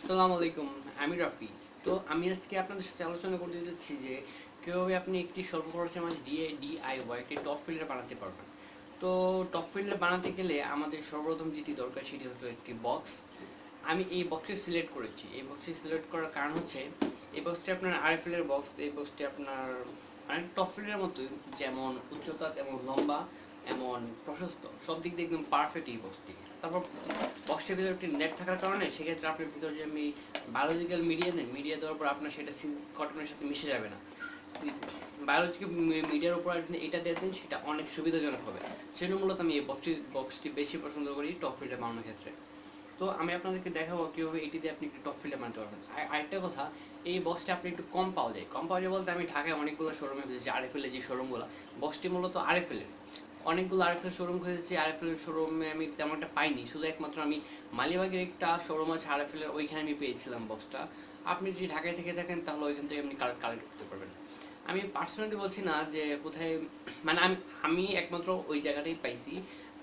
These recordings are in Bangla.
আসসালামু আলাইকুম, আমি রাফি। তো আমি আজকে আপনাদের সাথে আলোচনা করতে যাচ্ছি যে কীভাবে আপনি একটি স্বল্প খরচের মাঝে ডিআইওয়াই একটি টপ ফিল্টার বানাতে পারবেন। তো টপ ফিল্টার বানাতে গেলে আমাদের সর্বপ্রথম যেটি দরকার সেটি হলো একটি বক্স। আমি এই বক্সটি সিলেক্ট করেছি। এই বক্সটি সিলেক্ট করার কারণ হচ্ছে এই বক্সটি আপনার আরএফএল এর বক্স। এই বক্সটি আপনার অনেক টপ ফিল্টারের মতোই, যেমন উচ্চতা তেমন লম্বা এমন প্রশস্ত, সব দিক দিয়ে একদম পারফেক্ট এই বক্সটি। তারপর বক্সের ভিতরে একটি নেট থাকার কারণে সেক্ষেত্রে আপনার ভিতরে যে আমি বায়োলজিক্যাল মিডিয়া দেন, মিডিয়া দেওয়ার পর আপনার সেটা কটনের সাথে মিশে যাবে না। বায়োলজিক্যাল মিডিয়ার উপর আপনি এটা দিয়ে দেন, সেটা অনেক সুবিধাজনক হবে। সেজন্য মূলত আমি এই বক্সটি বেশি পছন্দ করি টপ ফিল্টার বানানোর ক্ষেত্রে। তো আমি আপনাদেরকে দেখাবো কীভাবে এটি দিয়ে আপনি একটু টপ ফিল্টার বানাতে পারবেন। আরেকটা কথা, এই বক্সটা আপনি একটু কম পাওয়া যায়। কম পাওয়া যায় বলতে আমি ঢাকায় অনেকগুলো শোরুমে পেয়েছি, আরএফএল যে শোরুমগুলো, বক্সটি মূলত আরএফএল অনেকগুলো আরএফএল শোরুম খুঁজেছি। আরএফএল শোরুমে আমি তেমন একটা পাইনি, শুধু একমাত্র আমি মালিবাগের একটা শোরুম আছে আরএফএল, ওইখানে আমি পেয়েছিলাম বক্সটা। আপনি যদি ঢাকায় থেকে থাকেন তাহলে ওইখান থেকে আপনি কালেক্ট করতে পারবেন। আমি পার্সোনালি বলছি না যে কোথায়, মানে আমি একমাত্র ওই জায়গাটাই পাইছি।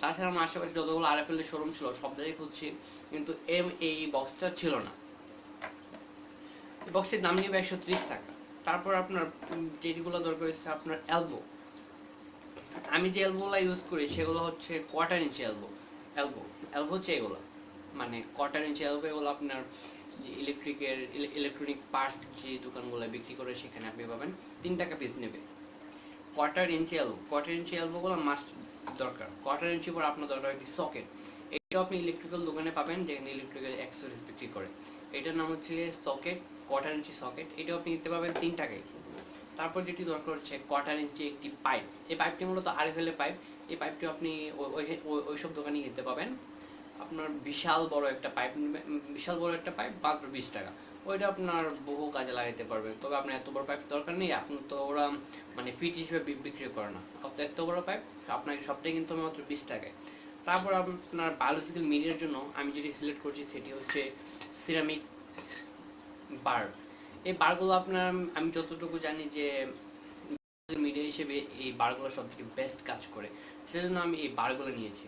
তাছাড়া আমার আশেপাশে যতগুলো আরএফএল এর শোরুম ছিল সব জায়গায় খুঁজছি, কিন্তু এই বক্সটা ছিল না। এই বক্সের দাম নেবে 130 টাকা। তারপর আপনার যেগুলো দরকার হচ্ছে আপনার এলবো। আমি যে এলবোগুলো ইউজ করি সেগুলো হচ্ছে কোয়ার্টার ইঞ্চি এলবো। এলবো এলবো হচ্ছে এগুলো, মানে কোয়ার্টার ইঞ্চি এলবো। এগুলো আপনার ইলেকট্রনিক পার্টস যে দোকানগুলো বিক্রি করে সেখানে আপনি পাবেন, 3 টাকা পিস নেবে। কোয়ার্টার ইঞ্চি এলবোগুলো মাস্ট দরকার। কোয়ার্টার ইঞ্চি পর আপনার দরকার একটি সকেট। এটাও আপনি ইলেকট্রিক্যাল দোকানে পাবেন, যেখানে ইলেকট্রিক্যাল অ্যাক্সেসরিজ বিক্রি করে। এটার নাম হচ্ছে সকেট, কোয়ার্টার ইঞ্চি সকেট। এটাও আপনি নিতে পাবেন 3 টাকায়। তারপর যেটি দরকার হচ্ছে কোয়ার্টার ইঞ্চি একটি পাইপ। এই পাইপটি মূলত আরএফএল এর পাইপ। এই পাইপটি আপনি ওইসব দোকানেই কিনতে পাবেন। আপনার বিশাল বড় একটা পাইপ, মাত্র 20 টাকা। ওইটা আপনার বহু কাজে লাগাইতে পারবেন। তবে আপনার এত বড় পাইপ দরকার নেই, আপনার তো ওরা মানে ফিট হিসেবে বিক্রি করে না। এত বড় পাইপ আপনাকে সবটাই কিন্তু মাত্র 20 টাকায়। তারপর আপনার বায়োলজিক্যাল মিডিয়ার জন্য আমি যেটি সিলেক্ট করছি সেটি হচ্ছে সিরামিক বার। এই বারগুলো আপনার, আমি যতটুকু জানি যে মিডিয়া হিসেবে এই বারগুলো সবথেকে বেস্ট কাজ করে, সেজন্য আমি এই বারগুলো নিয়েছি।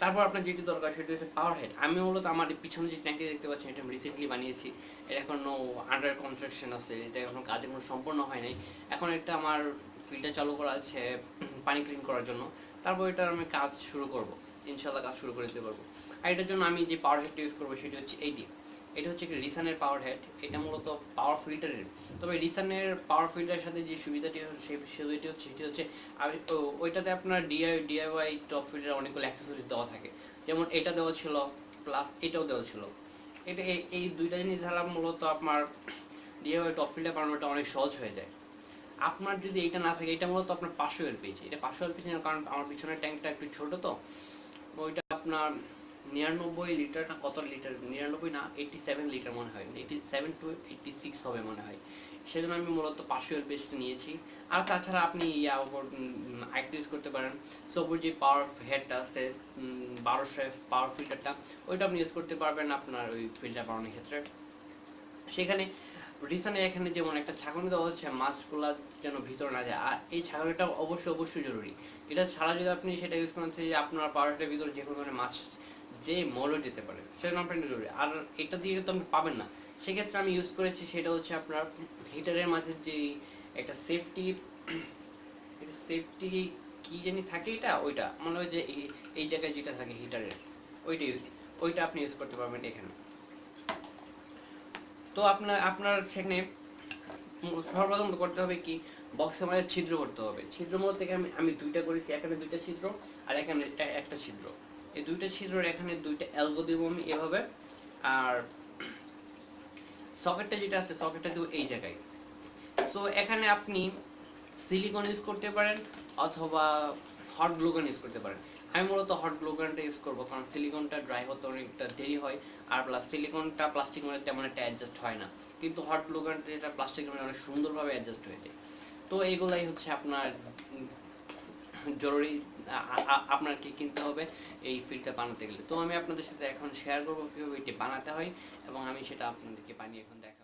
তারপর আপনার যেটি দরকার সেটি হচ্ছে পাওয়ার হেড। আমি মূলত আমার পিছনে যে ট্যাঙ্কি দেখতে পাচ্ছেন এটা আমি রিসেন্টলি বানিয়েছি। এটা এখনো আন্ডার কনস্ট্রাকশন আছে, এটা এখনো কাজ এখনো সম্পূর্ণ হয় নাই। এখন একটা আমার ফিল্টার চালু করা আছে পানি ক্লিন করার জন্য। তারপর এটার আমি কাজ শুরু করব, ইনশাল্লাহ কাজ শুরু করে দিতে পারবো। আর এটার জন্য আমি যে পাওয়ার হেডটা ইউজ করবো সেটি হচ্ছে এইটি। এটা হচ্ছে একটি রিসানের পাওয়ার হেড। এটা মূলত পাওয়ার ফিল্টারের। তবে রিসানের পাওয়ার ফিল্টারের সাথে যে সুবিধাটি সেটি হচ্ছে ওইটাতে আপনার ডিআইওয়াই টপ ফিল্টার অনেকগুলো অ্যাক্সেসরিজ দেওয়া থাকে। যেমন এটা দেওয়া ছিল, প্লাস এটাও দেওয়া ছিল। এটা এই দুইটা জিনিস ছাড়া মূলত আপনার ডিআইওয়াই টপ ফিল্টার বানানোটা অনেক সহজ হয়ে যায়। আপনার যদি এটা না থাকে, এটা মূলত আপনার 500 এলপিজি। এটা 500 এলপিজি, কারণ আমার পিছনের ট্যাঙ্কটা একটু ছোট, তো ওইটা আপনার 99 লিটার না কত লিটার, 99 না 87 লিটার মনে হয়, 87 to 86 হবে মনে হয়। সেজন্য আমি মূলত 500 এলপিএসটা নিয়েছি। আর তাছাড়া আপনি আরেকটা ইউজ করতে পারেন, সবুজ যে পাওয়ার হেডটা আছে 1200 পাওয়ার ফিল্টারটা, ওইটা আপনি ইউজ করতে পারবেন আপনার ওই ফিল্টার বানানোর ক্ষেত্রে। সেখানে রিসানে এখানে যেমন একটা ছাঁকনি দেওয়া হচ্ছে মাছগুলা যেন ভিতরে না যায়, আর এই ছাঁকনিটা অবশ্যই জরুরি। এটা ছাড়া যদি আপনি সেটা ইউজ করেন যে আপনার পাউডারটার ভিতরে যে কোনো ধরনের মাছ যে মরও যেতে পারে, সেজন্য আপনার জরুরি। আর এটা দিয়ে তো আপনি পাবেন না। সেক্ষেত্রে আমি ইউজ করেছি সেটা হচ্ছে আপনার হিটারের মাঝে যে একটা সেফটি কি জানি থাকে, ওইটা মনে হয় যে এই জায়গায় যেটা থাকে হিটারের, ওইটা আপনি ইউজ করতে পারবেন এখানে। তো আপনার সেখানে সর্বপ্রথম করতে হবে কি, বক্সের মধ্যে ছিদ্র করতে হবে। ছিদ্র মধ্যে থেকে আমি দুইটা করেছি, এখানে দুইটা ছিদ্র আর এখানে একটা ছিদ্র। এই দুইটা ছিদ্রের এখানে দুইটা এলবো দিব আমি এভাবে। আর সকেটটা যেটা আছে সকেটটা দিব এই জায়গায়। সো এখানে আপনি সিলিকন ইউজ করতে পারেন অথবা হট গ্লুগান ইউজ করতে পারেন। আমি মূলত হট গ্লুগানটা ইউজ করবো, কারণ সিলিকনটা ড্রাই হতে অনেকটা দেরি হয়। আর প্লাস সিলিকনটা প্লাস্টিক মধ্যে তেমন একটা অ্যাডজাস্ট হয় না, কিন্তু হট গ্লুগানটা যেটা প্লাস্টিকের মধ্যে অনেক সুন্দরভাবে অ্যাডজাস্ট হয়ে যায়। তো এইগুলাই হচ্ছে আপনার জরুরি, আপনাকে কিনতে হবে এই ফিল্টার বানাতে গেলে। তো আমি আপনাদের সাথে এখন শেয়ার করবো কীভাবে এটি বানাতে হয়, এবং আমি সেটা আপনাদেরকে বানিয়ে এখন দেখাবো।